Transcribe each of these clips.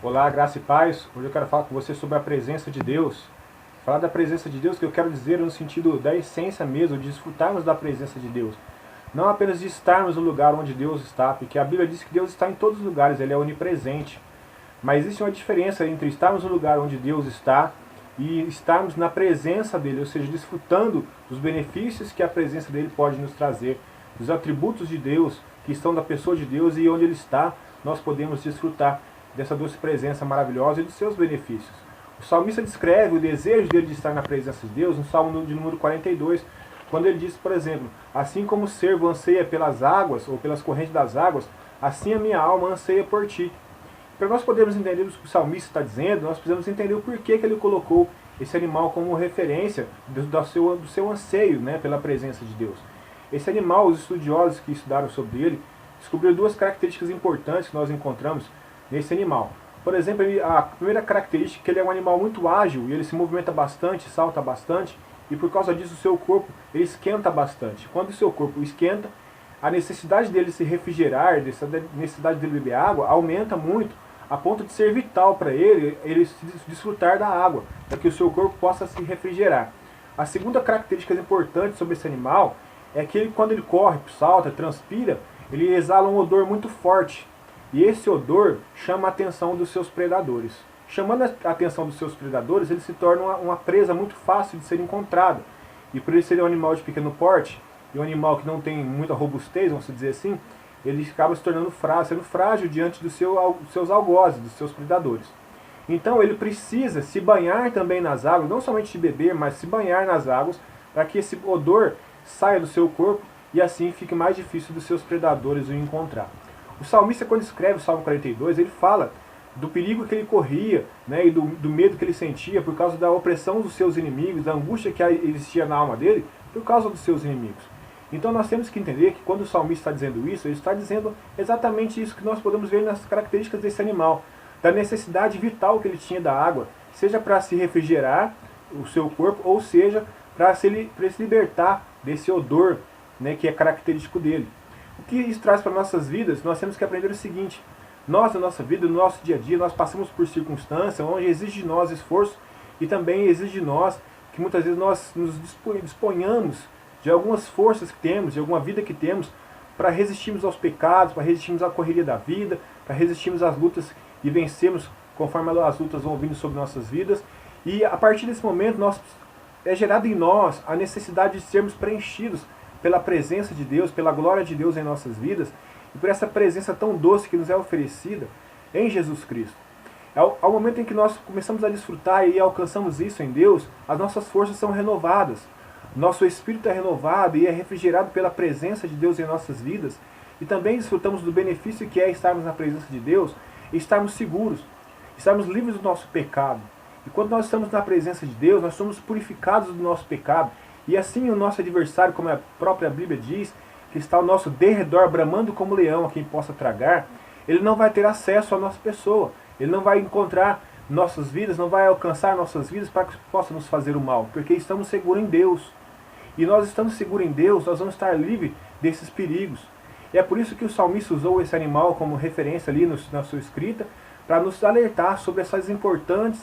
Olá, graça e paz. Hoje eu quero falar com você sobre a presença de Deus. Falar da presença de Deus, que eu quero dizer no sentido da essência mesmo, de desfrutarmos da presença de Deus. Não apenas de estarmos no lugar onde Deus está, porque a Bíblia diz que Deus está em todos os lugares, Ele é onipresente. Mas existe uma diferença entre estarmos no lugar onde Deus está e estarmos na presença dEle, ou seja, desfrutando dos benefícios que a presença dEle pode nos trazer, dos atributos de Deus que estão da pessoa de Deus, e onde Ele está, nós podemos desfrutar dessa doce presença maravilhosa e dos seus benefícios. O salmista descreve o desejo dele de estar na presença de Deus no Salmo de número 42, quando ele diz, por exemplo, assim como o servo anseia pelas águas, ou pelas correntes das águas, assim a minha alma anseia por ti. Para nós podermos entender o que o salmista está dizendo, nós precisamos entender o porquê que ele colocou esse animal como referência do seu anseio, né, pela presença de Deus. Esse animal, os estudiosos que estudaram sobre ele, descobriram duas características importantes que nós encontramos nesse animal. Por exemplo, a primeira característica é que ele é um animal muito ágil, e ele se movimenta bastante, salta bastante, e por causa disso o seu corpo ele esquenta bastante. Quando o seu corpo esquenta, a necessidade dele se refrigerar, a necessidade dele beber água, aumenta muito, a ponto de ser vital para ele desfrutar da água, para que o seu corpo possa se refrigerar. A segunda característica importante sobre esse animal é que ele, quando ele corre, salta, transpira, ele exala um odor muito forte. E esse odor chama a atenção dos seus predadores. Chamando a atenção dos seus predadores, ele se torna uma presa muito fácil de ser encontrada. E por ele ser um animal de pequeno porte, e um animal que não tem muita robustez, vamos dizer assim, ele acaba se tornando sendo frágil diante dos seus algozes, dos seus predadores. Então ele precisa se banhar também nas águas, não somente de beber, mas se banhar nas águas, para que esse odor saia do seu corpo e assim fique mais difícil dos seus predadores o encontrar. O salmista, quando escreve o Salmo 42, ele fala do perigo que ele corria, né, e do medo que ele sentia por causa da opressão dos seus inimigos, da angústia que existia na alma dele por causa dos seus inimigos. Então nós temos que entender que quando o salmista está dizendo isso, ele está dizendo exatamente isso que nós podemos ver nas características desse animal, da necessidade vital que ele tinha da água, seja para se refrigerar o seu corpo, ou seja, para se libertar desse odor, né, que é característico dele. O que isso traz para nossas vidas? Nós temos que aprender o seguinte: nós, na nossa vida, no nosso dia a dia, nós passamos por circunstâncias onde exige de nós esforço, e também exige de nós que muitas vezes nós nos disponhamos de algumas forças que temos, de alguma vida que temos, para resistirmos aos pecados, para resistirmos à correria da vida, para resistirmos às lutas e vencermos conforme as lutas vão vindo sobre nossas vidas. E a partir desse momento é gerado em nós a necessidade de sermos preenchidos pela presença de Deus, pela glória de Deus em nossas vidas, e por essa presença tão doce que nos é oferecida em Jesus Cristo. Ao momento em que nós começamos a desfrutar e alcançamos isso em Deus, as nossas forças são renovadas, nosso espírito é renovado e é refrigerado pela presença de Deus em nossas vidas, e também desfrutamos do benefício que é estarmos na presença de Deus e estarmos seguros, estarmos livres do nosso pecado. E quando nós estamos na presença de Deus, nós somos purificados do nosso pecado, e assim o nosso adversário, como a própria Bíblia diz, que está ao nosso derredor, bramando como leão, a quem possa tragar, ele não vai ter acesso à nossa pessoa, ele não vai encontrar nossas vidas, não vai alcançar nossas vidas para que possa nos fazer o mal, porque estamos seguros em Deus. E nós estamos seguros em Deus, nós vamos estar livres desses perigos. E é por isso que o salmista usou esse animal como referência ali na sua escrita, para nos alertar sobre essas importantes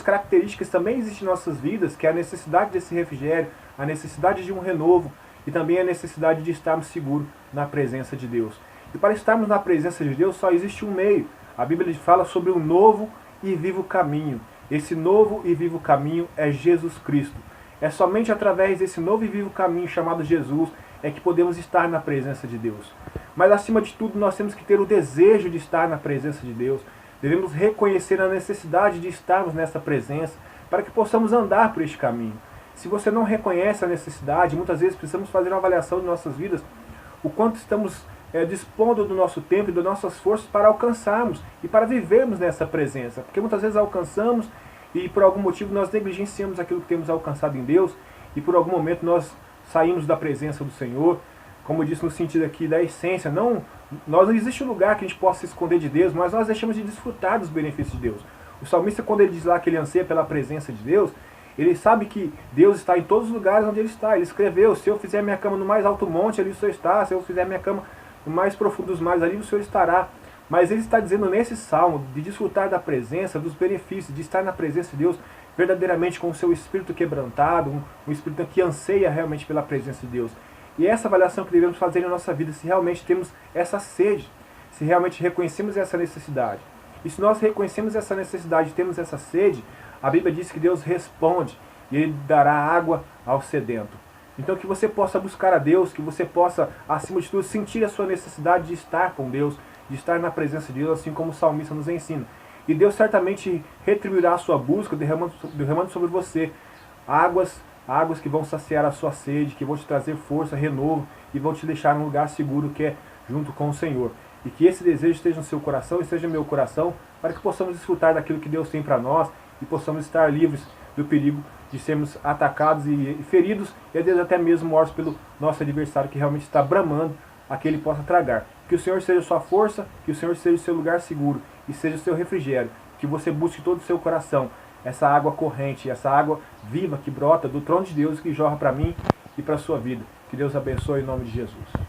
características que também existem em nossas vidas, que é a necessidade desse refrigério, a necessidade de um renovo, e também a necessidade de estarmos seguros na presença de Deus. E para estarmos na presença de Deus só existe um meio. A Bíblia fala sobre um novo e vivo caminho. Esse novo e vivo caminho é Jesus Cristo. É somente através desse novo e vivo caminho chamado Jesus é que podemos estar na presença de Deus. Mas acima de tudo nós temos que ter o desejo de estar na presença de Deus. Devemos reconhecer a necessidade de estarmos nessa presença para que possamos andar por este caminho. Se você não reconhece a necessidade, muitas vezes precisamos fazer uma avaliação de nossas vidas, o quanto estamos dispondo do nosso tempo e das nossas forças para alcançarmos e para vivermos nessa presença. Porque muitas vezes alcançamos e por algum motivo nós negligenciamos aquilo que temos alcançado em Deus, e por algum momento nós saímos da presença do Senhor, como eu disse no sentido aqui da essência. Não existe um lugar que a gente possa se esconder de Deus, mas nós deixamos de desfrutar dos benefícios de Deus. O salmista, quando ele diz lá que ele anseia pela presença de Deus, ele sabe que Deus está em todos os lugares onde ele está. Ele escreveu: se eu fizer minha cama no mais alto monte, ali o Senhor está; se eu fizer minha cama no mais profundo dos mares, ali o Senhor estará. Mas ele está dizendo nesse salmo de desfrutar da presença, dos benefícios, de estar na presença de Deus verdadeiramente com o seu espírito quebrantado, um espírito que anseia realmente pela presença de Deus. E essa avaliação que devemos fazer na nossa vida, se realmente temos essa sede, se realmente reconhecemos essa necessidade. E se nós reconhecemos essa necessidade, temos essa sede, a Bíblia diz que Deus responde e Ele dará água ao sedento. Então que você possa buscar a Deus, que você possa, acima de tudo, sentir a sua necessidade de estar com Deus, de estar na presença de Deus, assim como o salmista nos ensina. E Deus certamente retribuirá a sua busca, derramando sobre você águas que vão saciar a sua sede, que vão te trazer força, renovo, e vão te deixar num lugar seguro que é junto com o Senhor. E que esse desejo esteja no seu coração e esteja no meu coração, para que possamos desfrutar daquilo que Deus tem para nós e possamos estar livres do perigo de sermos atacados e feridos, e às vezes até mesmo mortos pelo nosso adversário que realmente está bramando a que ele possa tragar. Que o Senhor seja sua força, que o Senhor seja o seu lugar seguro e seja o seu refrigério. Que você busque todo o seu coração essa água corrente, essa água viva que brota do trono de Deus e que jorra para mim e para a sua vida. Que Deus abençoe em nome de Jesus.